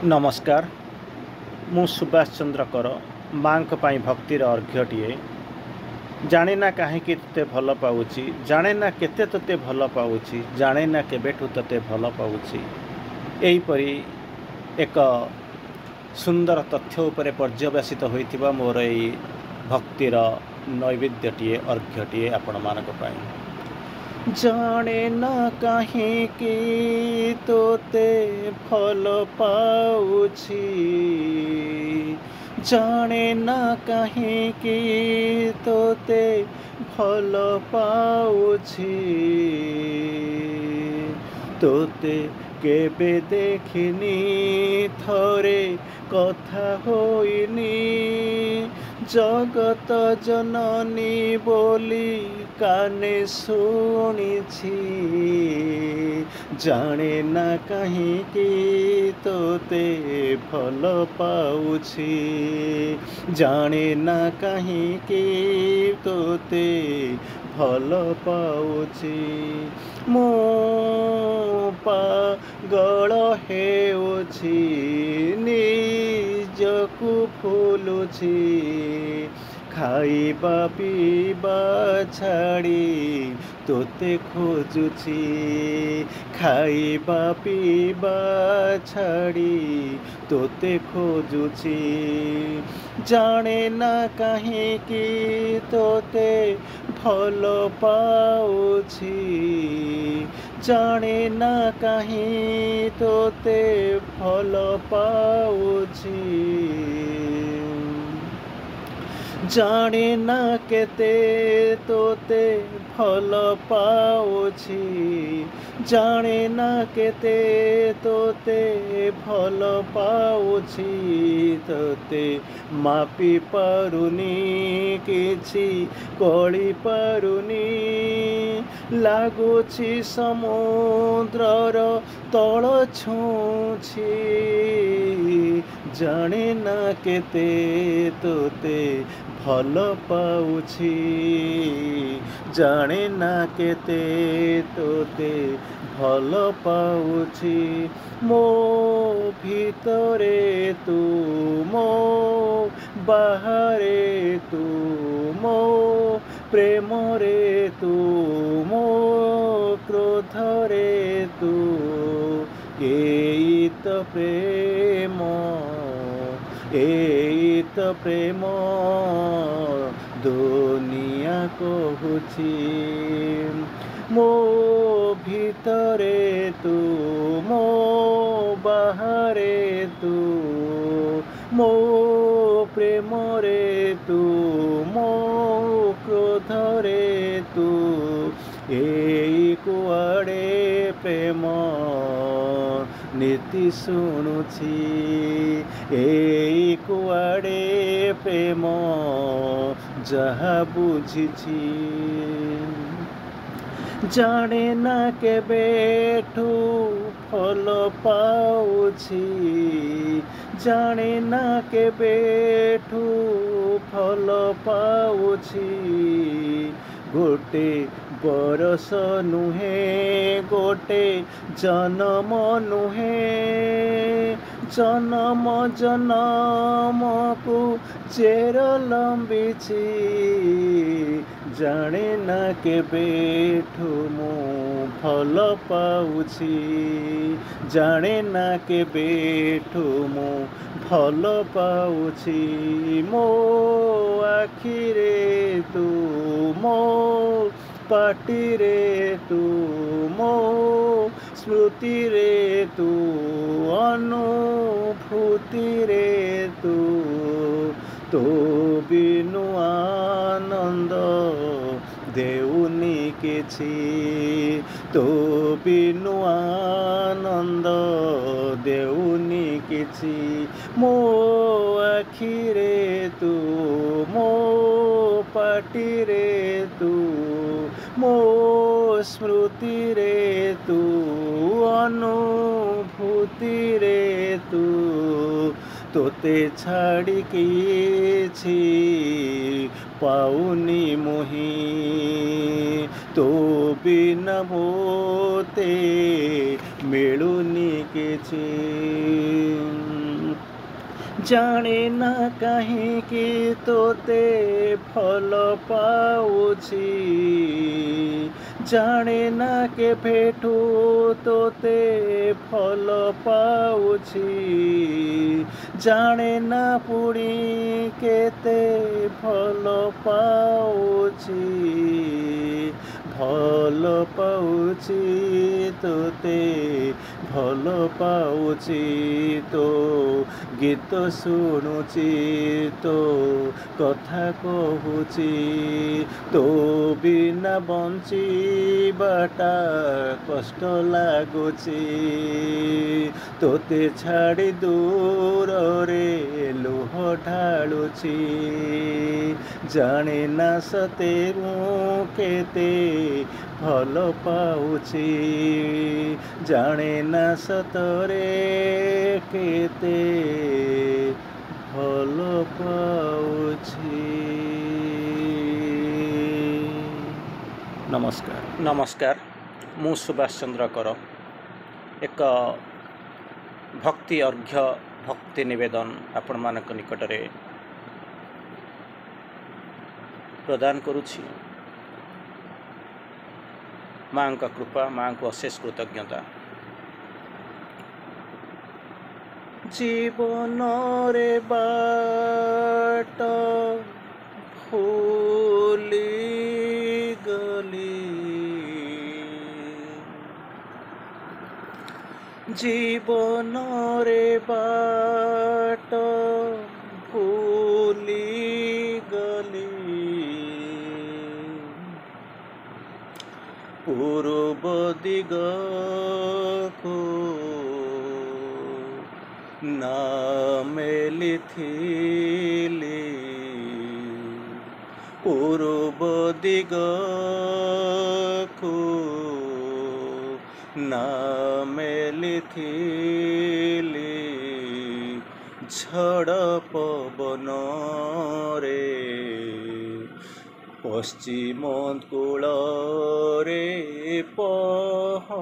नमस्कार मु सुभाष चंद्र कर माँ भक्तिर अर्घ्यटीए जाने ना कहीं ते भल पाऊँची जाने ना केते तोते भल पाऊँची जाने ना केबेठू तोते भल पाऊँची एहीपरी एक सुंदर तथ्य उपरे पर्यवसित होइथिबा मोर एई भक्तिर नैवेद्यटीए अर्घ्यटीए आपण मानक पाई। जाने ना कहीं की तोते फल पाऊँची जाने ना कहीं की तोते फल पाऊँची तोते केबे देखिनी थरे कथा होइनी जगत जननी बोली काने शुणिछि जाने ना कहीं की तोते फल पाऊँची जाने ना कहीं की तोते फल पाऊँची मो पागल हेउछि निजकु फुलुछि खाइबा पीबा छाड़ी तोते खोजुछि खाइबा पीबा छाड़ी तोते खोजुछि जाने ना कहीं की तोते फल पाऊँची जाने ना कहीं तोते फल पाऊँची जाने ना केते तोते फल पाऊँची जाने ना केते तोते फल पाऊँची तोते मापी पारुनी किछि कळी पारुनी लागुछि समुद्रर तल छुछि जाने ना केते तोते फल पाऊँची जाने ना केते तोते फल पाऊँची मो भितरे तू मो बाहरे तू मो प्रेम रे तू मो क्रोध रे तू एत प्रेम एत प्रेम दुनिया कहुछि मो भितरे तू मो बाहरे तू मो प्रेम रे तू मो क्रोध रे तू एई कुआड़े प्रेम नीति शुणुछि एई कुआड़े प्रेम जहा बुझिछि जाने ना केबेठू फल पाऊँची जाने ना केबेठू फल पाऊँची गोटे बरस नुहे गोटे जन्म नुहे जन्म जन्म को चेर लंबिछि जाने ना केबेठू मु फल पाऊँची जाने ना केबेठू मु फल पाऊँची मो आखिरे तू मो पाटी रे तू मो स्मृति रे तू अनुभूति रे तू तो बिनु आनंद देउनी किछि तो बिनु आनंद देउनी किछि मो आखिरे तू मो पाटी रे तू मो स्मृति रे तू अनुभूति रे तू तोते छाड़ी किछि पाउनी मोही तो बिना मोते मिलुनी किछि। जाने ना कहीं कि तोते फल पाउछि जाने ना के भेटू तोते फल पाउछि जाने ना पुणी केते फल पाउछि भल पाउछि तोते भल पाउछि तो गीत शुणुची तो कथा कहूची तो बिना बंचीबाटा कष्ट लागुची तोते छाड़ी दूर रे लुह ढालुची जाने ना सते केते भल पाउची जाने ना सतरे केते भल पाउची। नमस्कार नमस्कार मु सुभाष चंद्र कर एक भक्ति अर्घ्य भक्ति निवेदन आपण मानक निकटरे प्रदान करुछि। माँ का कृपा माँ को अशेष कृतज्ञता। जीवन रे बाट भूली गली जीवन रे बाट भूली गली पूर्व दिग को ना मेली थीली पूर्व दिग को ना मेली थीली झड़ पवन रे पश्चिम कूल रे पहुँचिली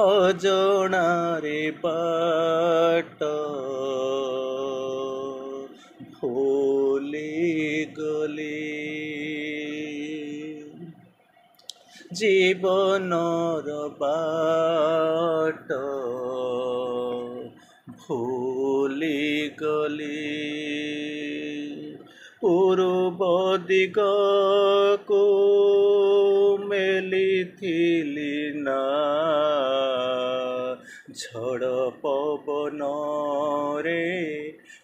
अजणा रे बाट भूली गली जीवनर बाट भूली गली पूर्व दिग को मेली थीली ना झड़ पवन रे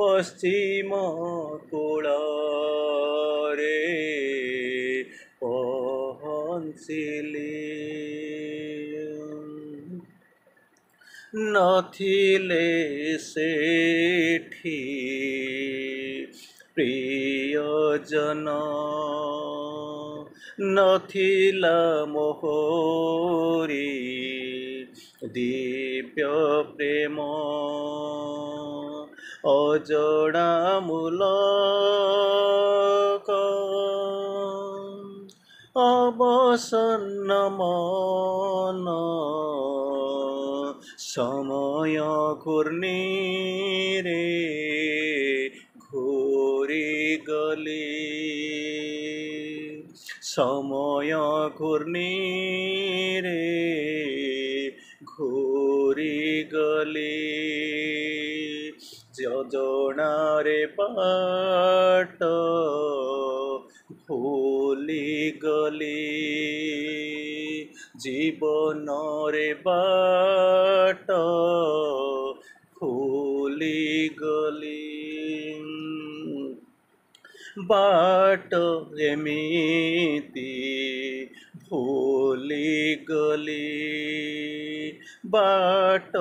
पश्चिम कूल रे पहुँचिली नथिले सेठी प्रियजन नथिला मोहरी दिव्य प्रेम अजड़ा मूलक अवसन्न मन समय घूर्णी रे घूरी गली समय घूर्णी रे घूरी गली योजना रे बाट भूली गली जीवन रे बाट भूली गली बाट एमिति भूली गली बाट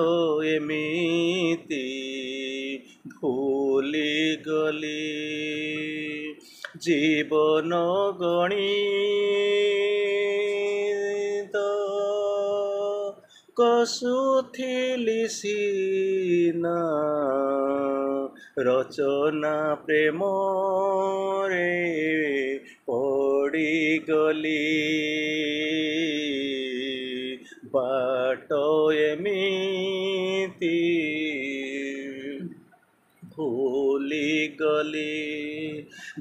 एमिति भूली गली जीवन गणित कसुथिली सीना रचना प्रेम रे पड़ी गली बाट एमिति भूली गली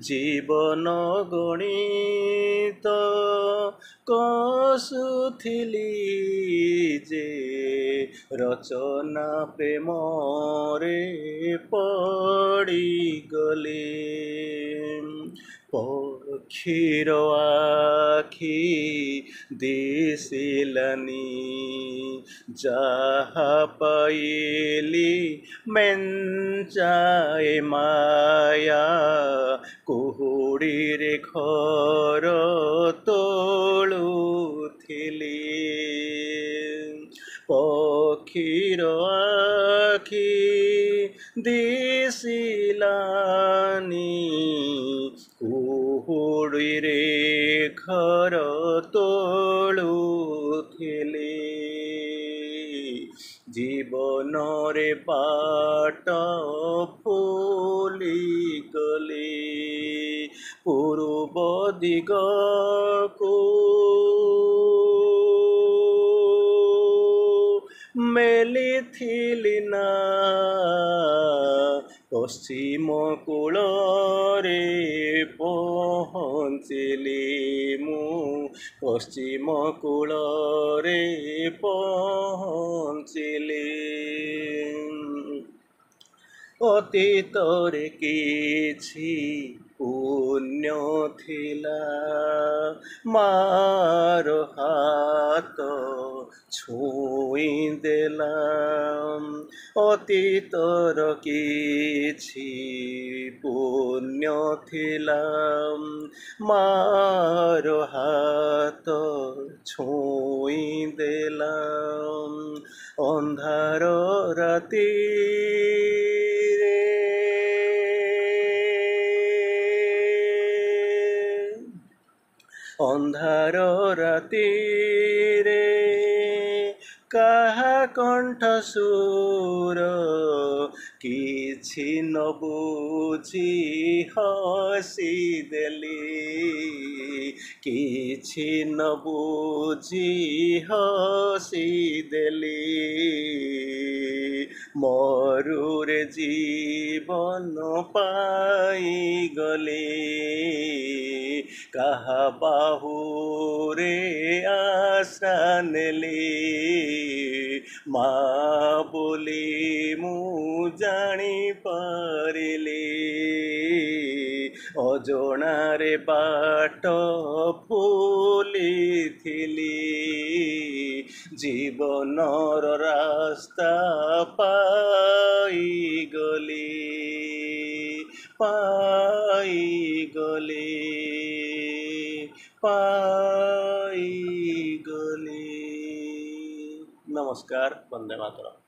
जीवन गणित कसुथिली जे रचना प्रेम रे पड़ी गली पक्षीर आखि दिसिलानी जहा पाइली मेंचाए माया कुहुड़ी रे घर तोलुथिली पक्षीर आखि दिसिलानी कुहुड़ी रे घर तोलुथिली जीवन रे बाट फूली गली पूर्व दिग को मेली थिली ना पश्चिम कूल रे पहुँचली मु पश्चिम कूल रे पहुँचली अतीतरे किछि पुण्य थिला मार हाथ छुई देला अतीतर किछि पुण्य थिला मार हाथ छुई देला अंधार राति अंधार राति रे काहा कंठ सुर किछि न बुझी हसी देली किछि न बुझी हसी देली मरुरे जीवन पाई गली कहा बाहुरे आशा नेली माँ बोली मु जानी पारिली अजणारे बाट फूली थिली जीवनर रास्ता पाई गली पाई गली। नमस्कार, वंदे मातरम।